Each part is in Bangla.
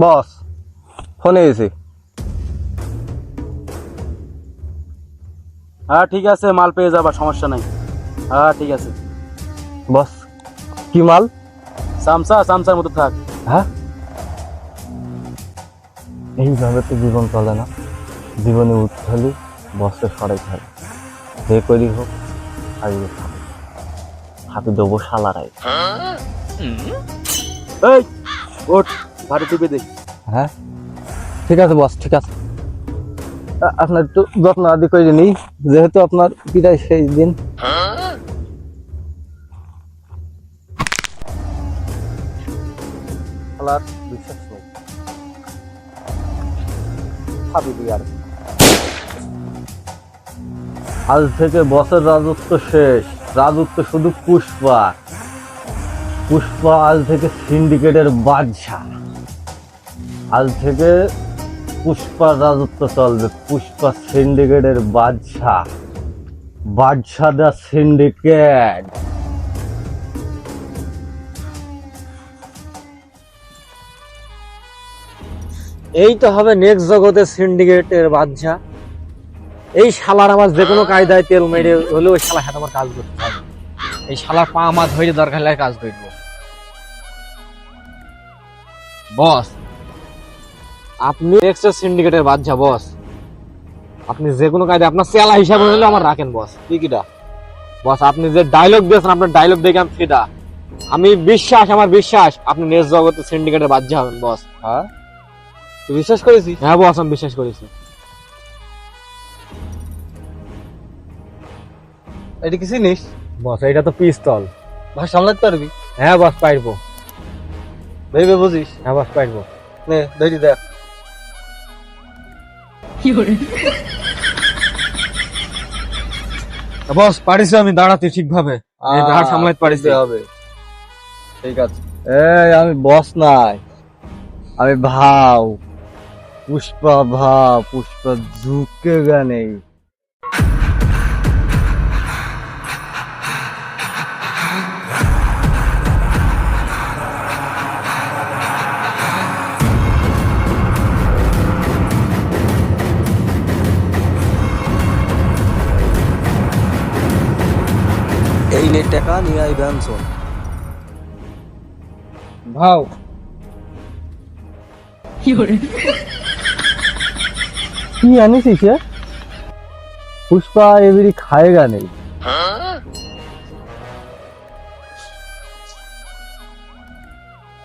বস ফোনে এসে। হ্যাঁ ঠিক আছে, মাল পেয়ে যাবা, সমস্যা নাই। হ্যাঁ ঠিক আছে। বস কি মাল? সামসার মতো থাক। হ্যাঁ, এইভাবে তো জীবন চলে না। জীবনে উঠতে হলে বসকে সরাইতে হবে। যে করি হোক আজকে হাতে দেবো শালারাই। এই ওঠ, ভারী টিপে দে। হ্যাঁ ঠিক আছে বস, ঠিক আছে। আপনার একটু যত্ন আদি করে নিই, যেহেতু আপনার বিদায় সেই দিন। শালার বিশ্বাস নেই, ভাবি তুই আর। আজ থেকে বসের রাজত্ব শেষ। রাজত্ব শুধু পুষ্পা। পুষ্পা আজ থেকে সিন্ডিকেটের বাদশাহ। আজ থেকে পুষ্পার রাজত্ব চলবে। পুষ্পা সিন্ডিকেটের বাদশাহ। বাদশাহ দা সিন্ডিকেট। এই তো হবে নেক্সট জগতের সিন্ডিকেটের বাদশা। এই শালার আমার যে কোনো কায়দায় তেল মেরে হলেও ওই শালার সাথে আমার কাজ করতে হবে। এই শালার পা আমার ধরে দরকার হলে কাজ করবো। বস আপনি নেক্সট সিন্ডিকেটের বাদশা বস। আপনি যে কোনো কায়দায় আপনার চেলা হিসাবে হলেও আমার রাখেন বস। ঠিকইটা বস, আপনি যে ডায়লগ দিয়েছেন আপনার ডায়লগ দেখে আমি ফিদা। আমি আমার বিশ্বাস আপনি নেক্সট জগতের সিন্ডিকেটের বাদশা হবেন বস। হ্যাঁ তুই বিশ্বাস করেছিস? হ্যাঁ বস আমি বিশ্বাস করেছি। এটা কি চিনিস? বস এটা তো পিস্তল। ভাই সামলাতে পারবি? হ্যাঁ বস পারবো। ভেবে বুঝিস? হ্যাঁ বস পারবো। নে ধরি দেখ। বস পারিস আমি দাঁড়াতে ঠিকভাবে, দাঁড় সামলাতে পারিস হবে। ঠিক আছে। এই আমি বস নাই, আমি ভাও। পুষ্পা ভাও, পুষ্পা ঝুঁকেগা নেই। এই নে টাকা নিয়ে আই ব্যানসন। ভাও কি আনিছিস হে? পুষ্পা এবারে খায়েগা নেই।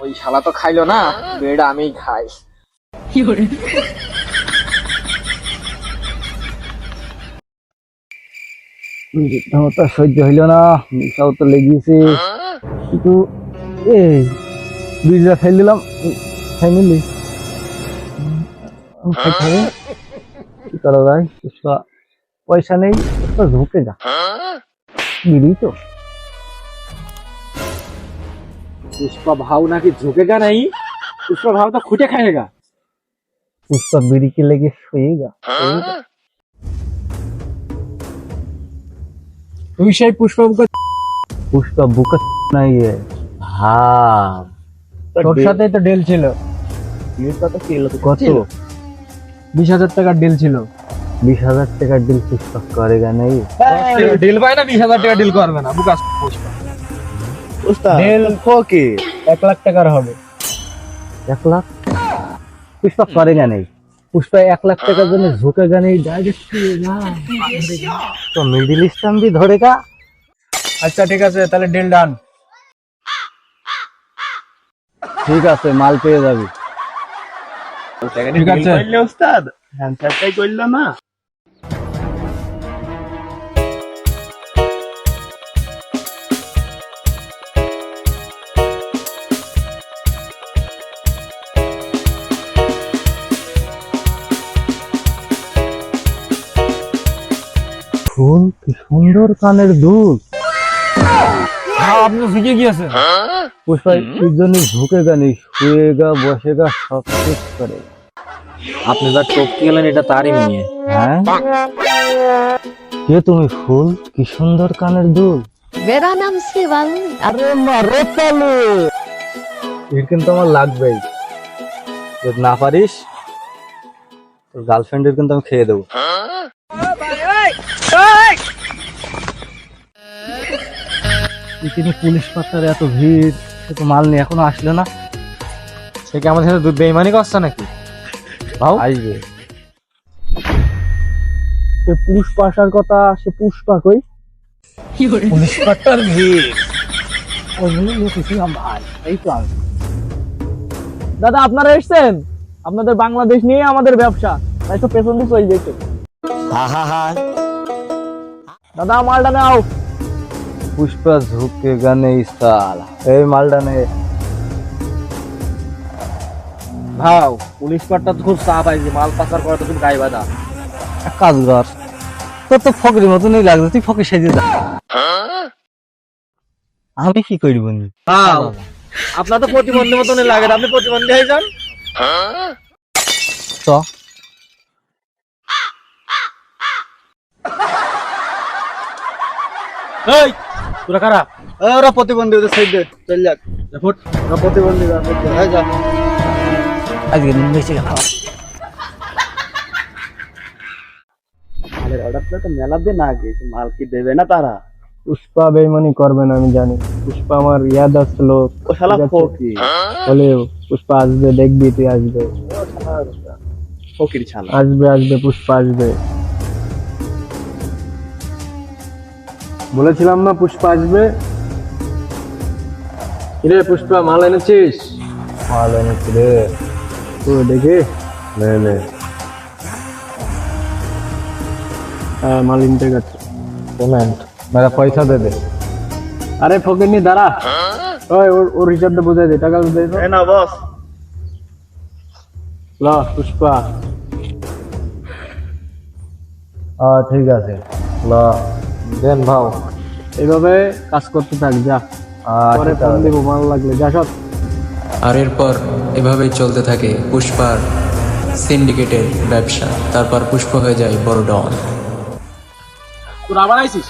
ওই শালা তো খাইলো না, বেড়া আমিই খাই। তো সহ্য হইল না, মিশাও তো লেগেছে। কিন্তু এই বীজটা ফেল দিলাম, ফ্যামিলি কি করা যায়? পুষ্পা পয়সা নেই, পুষ্পা ঝুঁকে যা বিড়ি তো। পুষ্পা ভাও নাকি ঝুঁকেগা নাই? পুষ্পা ভাও তো খুঁটে খাएगा। पुष्पा बीड़ी के लेके सोएगा। তুই সেই পুষ্পা पुष्पा बुका नहीं है। हाँ তোর সাথেই তো ডিল ছিল। কত? 20,000 টাকার ডিল ছিল। 20,000 টাকা ডিল पुष्पा करेगा नहीं। ডিল পায় না 20,000 টাকা ডিল করবে না বুকাস পুষ্পা। ডিল ओके 1 লাখ টাকার হবে। 1 लाख पुष्पा करेगा नहीं। पुष्पा 1 लाख টাকার জন্য ঝুঁকেगा नहीं, डायरेक्ट तो मिडिल ईस्ट में भी धरेगा। আচ্ছা ঠিক আছে তাহলে ডিল ডান। ঠিক আছে মাল পেয়ে যাবি। ঠিক আছে ওস্তাদ হ্যান্ডসারটাই করল না। ফুল কি সুন্দর কানের দুল। হ্যাঁ আপনি শিখে গিয়েছেন। पुष्पा इस जन झुकेगा नहीं, শুয়েগা বসেগা সব कुछ करेगा। আপনি যা টপকে গেলেন এটা তারই মেয়ে। হ্যাঁ কে তুমি? ফুল কি সুন্দর কানের দুল। मेरा नाम शिवांगी। আরে মারো তালে, এর কিন্তু আমার লাগবেই। যদি না পারিস তোর গার্লফ্রেন্ডের কিন্তু আমি খেয়ে দেবো। পুলিশ পাতার এত ভিড়, সে তো মাল নিয়ে এখনো আসলো না। সে কি আমাদের সাথে বেইমানি করছে নাকি? ভাও আসবে। পুষ্পা আসার কথা, সে পুষ্পা কই? পুলিশ পাতার ভিড়। এই তো আমি। দাদা আপনারা এসছেন? আপনাদের বাংলাদেশ নিয়ে আমাদের ব্যবসা, তাই তো পেছন দিয়ে চলে যেত। দাদা মালটা নাও। পুষ্পা ঝুঁকে গানে সালা, এই মালটা নে। ভাও পুলিশ পাটটা তো খুব চাপ আইছে, মাল পাচার করা তো খুব গায়ে বাঁধা। এক কাজ কর, তোর তো ফকির মতনই লাগছে, তুই ফকির সেজে যা। আমি কি করি বন্ধু? ভাও আপনার তো প্রতিবন্ধী মতনই লাগে, আপনি প্রতিবন্ধী হয়ে যান। তো এই তোরা কারা? ওরা প্রতিবন্ধী, ওদের সাইড দে, চল যাক। ওরা প্রতিবন্ধী, যা। আজকে বেশি খাওয়া। মালের অর্ডারটা তো মেলা দিন আগে, মাল কি দেবে না তারা? পুষ্পা বেইমানি করবে না আমি জানি। পুষ্পা আমার ইয়াদ আসলো, ও শালা ফকির, বলে পুষ্পা আসবে, দেখবি তুই আসবে। ফকির শালা। আসবে পুষ্পা আসবে। বলেছিলাম না পুষ্পা আসবে। কিরে পুষ্পা মাল এনেছিস? মাল এনেছি রে। তো দেখে নে। হ্যাঁ মাল ইনটেক আছে। পেমেন্ট মেরা পয়সা দে দে। আরে ফকিরনি দাঁড়া, ওই ওর হিসাবটা বুঝাই দে, টাকা বুঝাই দে। না বস, ল পুষ্পা। ঠিক আছে, ল দেন ভাও। এইভাবে কাজ করতে থাক, যা। পরে ফোন দিব মাল লাগলে, যা সব। আর এরপর এভাবেই চলতে থাকে পুষ্পার সিন্ডিকেটের ব্যবসা। তারপর পুষ্প হয়ে যায় বড় ডন। তোরা আবার আইছিস?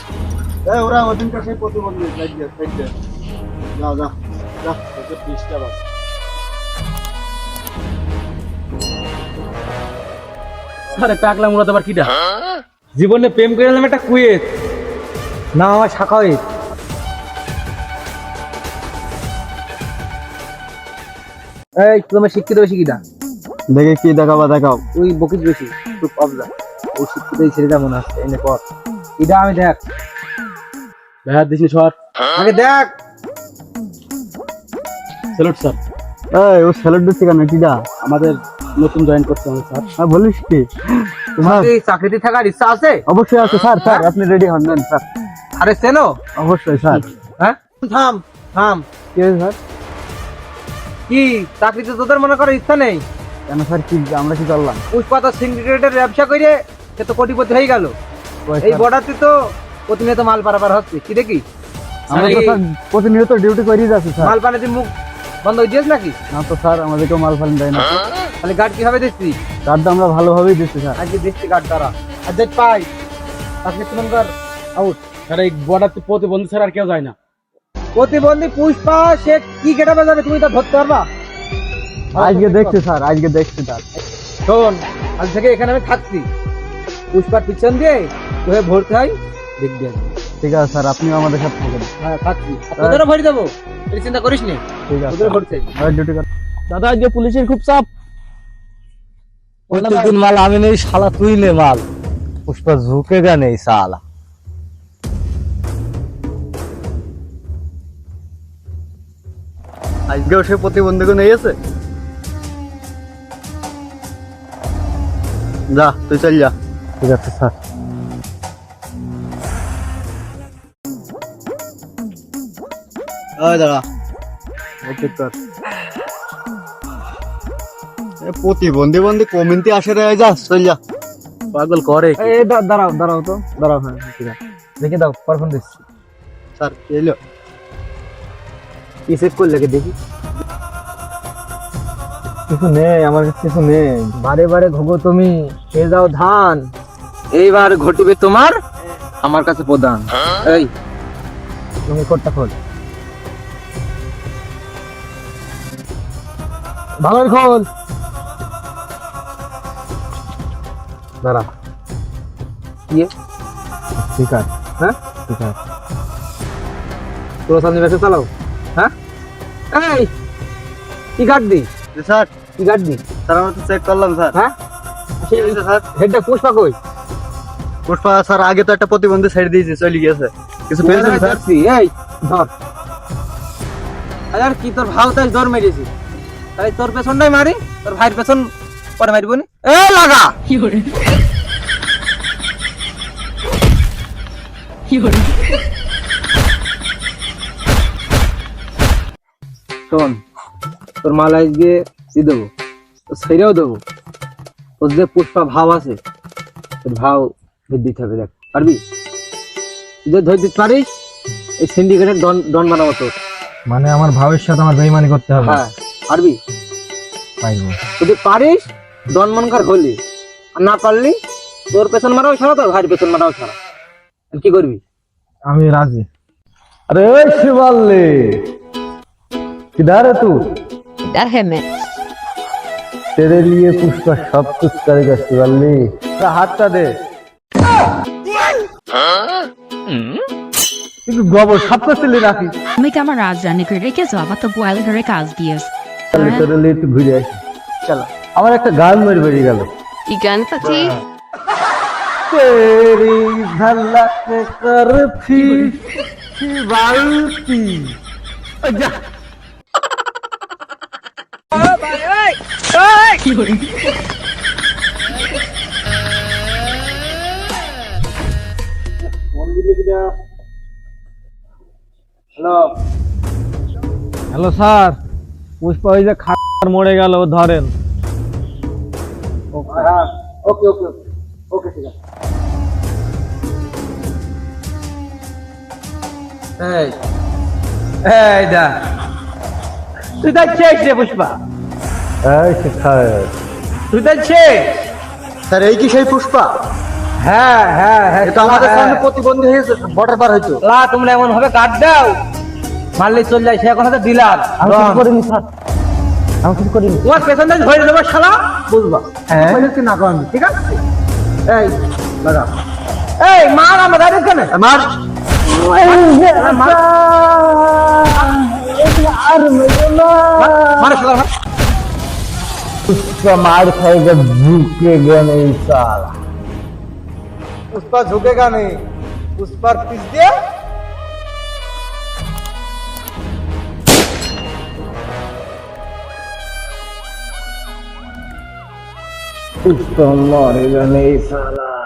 ওরা ওদিনকার সেই প্রতিবন্ধী, সাইড দে। যা ডিস্টার্ব আছে। আরে টাকলা মুরাদ আবার কিটা? জীবনে প্রেম করে এলাম একটা কুয়েত, না আমার শাখাওয়েত। এই তুমি শিক্ষিত বেশি কিটা? দেখে কি দেখাবা দেখাও। ওই বকিস বেশি, খুব অবজা। ওই শিক্ষিত এই ছেলেটা মনে হচ্ছে, এনে কর। কিটা আমি দেখ। ভাই দিছি সর আগে দেখ। Salute sir. এই ও স্যালাড দিচ্ছে কেন? কিডা? আমাদের নতুন জয়েন করতে হবে স্যার। হ্যাঁ বলিস কি? তোমার কি চাকরিতে থাকার ইচ্ছা আছে? অবশ্যই আছে স্যার। স্যার আপনি রেডি হন, নেন স্যার। আরে চেনো? অবশ্যই স্যার। হ্যাঁ থাম থাম। কি হয়েছে স্যার? কি চাকরিতে তোদের মনে করার ইচ্ছা নেই? কেন স্যার, কি আমরা কি করলাম? পুষ্পা তো সিন্ডিকেটের ব্যবসা করে সে তো কোটিপতি হয়ে গেল। এই বর্ডারতে তো প্রতিনিয়ত মাল পারাপার হচ্ছে, কি দেখি? আমরা তো স্যার প্রতিনিয়ত ডিউটি করেই যাচ্ছি স্যার। মাল পানে মুখ বন্ধ হয়ে দিয়েছ নাকি? না তো স্যার, আমাদেরকেও মাল ফাল দেয় না। তাহলে গার্ড কিভাবে দিচ্ছি? কার্ড আমরা ভালোভাবেই দিচ্ছি স্যার। আজকে দিচ্ছি গার্ড দ্বারা। আর দেখ পাই আজকে তোমার আউট। আরে এই বর্ডারতে প্রতিবন্ধী ছাড়া আর কেউ যায় না। প্রতিবন্ধী পুষ্পা সে কি গেটাবে যাবে, তুমি তো ধরতে পারবা? আজকে দেখছি স্যার, আজকে দেখছি স্যার। শোন, আজ থেকে এখানে আমি থাকছি, পুষ্পার পিছন দিয়ে তোকে ভরতে হয়, দেখবি আজ। ঠিক আছে স্যার, আপনিও আমাদের সাথে থাকেন। হ্যাঁ থাকছি, আর তোদেরও ভরে দেবো, তুই চিন্তা করিস নি। ঠিক আছে তোদেরও ভরতে ডিউটি কর। দাদা আজকে পুলিশের খুব চাপ। প্রত্যেকদিন মাল আমি নেই, শালা তুই নে মাল। পুষ্পা ঝুঁকে গা নেই শালা। আজকেও সে প্রতিবন্ধীকে নিয়েছে। যা তুই চল যা। ঠিক আছে স্যার। দাঁড়া, প্রতিবন্ধী বন্ধী কমিটি আসে রে, যা চল যা। পাগল করে। দাঁড়াও তো, দাঁড়াও। হ্যাঁ ঠিক আছে, দেখে দাও, পারফর্ম দিচ্ছি। স্যার এলো কি চেক করলে দেখি? কিছু নেই আমার কাছে, কিছু নেই। বারে বারে ঘুঘো তুমি খেয়ে যাও ধান, এইবার ঘটিবে তোমার আমার কাছে প্রদান। এই তুমি কোটটা খোল, ভালো খোল। দাঁড়া কি ঠিক আছে, হ্যাঁ ঠিক আছে। তোরা সামনে বেসে চালাও হ্যাঁ এই কি কাট দি স্যার, কি কাট দি স্যার আমরা তো চেক করলাম স্যার। হ্যাঁ স্যার হেডটা পুষ্পা কই পুষ্পা স্যার আগে তো একটা প্রতিবন্ধী ছেড়ে দিয়েছে, চলে গিয়েছে। কিছু পেয়েছেন স্যার? এই ধর আর কি তোর ভাও তাই জোর মেরেছি তাই তোর পেছনটাই মারি তোর ভাইয়ের পেছন পরে মারিব নি এ লাগা শোন তোর মাল আজকে দিয়ে দেবো সেটাও দেবো তোর যে পুষ্পা ভাব আছে তোর ভাও দিতে হবে দেখ পারবি যে ধরে দিতে পারিস এই সিন্ডিকেটের ডন বানাবো তোর মানে আমার ভাবের সাথে আমার বেইমানি করতে হবে? হ্যাঁ পারবি পাইবো। যদি পারিস ডন মানকার হলি আর না পারলি তোর পেছন মারাও ছাড়া তোর ভাইয়ের পেছন মারাও ছাড়া আর কি করবি আমি রাজি। अरे ओए शिवाले, किधर है तू? इधर है मैं। तेरे लिए पुष्पा सब कुछ करेगा शिवाली। हाथ का दे। একটু গোবর সাপ করছিলি নাকি? আমি কি আমার রাজধানী করে রেখেছো আবার তো গোয়াল ঘরে কাজ দিয়েছ তোর লিয়ে একটু ঘুরে আসি। চলো আমার একটা গান মেরে বেরিয়ে গেল। কি গান পাচ্ছি तेरी झलक करती शिवालती। जा কি করে হ্যালো হ্যালো স্যার, পুষ্পা ওই যে খাবার মরে গেল, ধরেন। হ্যাঁ ওকে ওকে ওকে ঠিক আছে এই এই দা তুই যাচ্ছিস রে পুষ্পা এই শিখায়। তুই যাচ্ছিস স্যার এই কি সেই পুষ্পা? হ্যাঁ হ্যাঁ হ্যাঁ এটা আমাদের সামনে প্রতিবন্ধী হয়েছে, বর্ডার পার হইতো। লা তোমরা এমন ভাবে কাট দাও মারলে চল যায় সে এখন হাতে দিলাম আমি কিছু করিনি স্যার, আমি কিছু করিনি। তোমার পেছন থেকে ধরে দেবো শালা বুঝবা হ্যাঁ কি না কম ঠিক আছে এই লাগা এই মার আমার গাড়ি কেন মার। মার শালা মার। पुष्पा मार खाएगा, झुकेगा नहीं साला। पुष्पा झुकेगा नहीं पुष्पा पीस दिया पुष्पा मारेगा नहीं साला।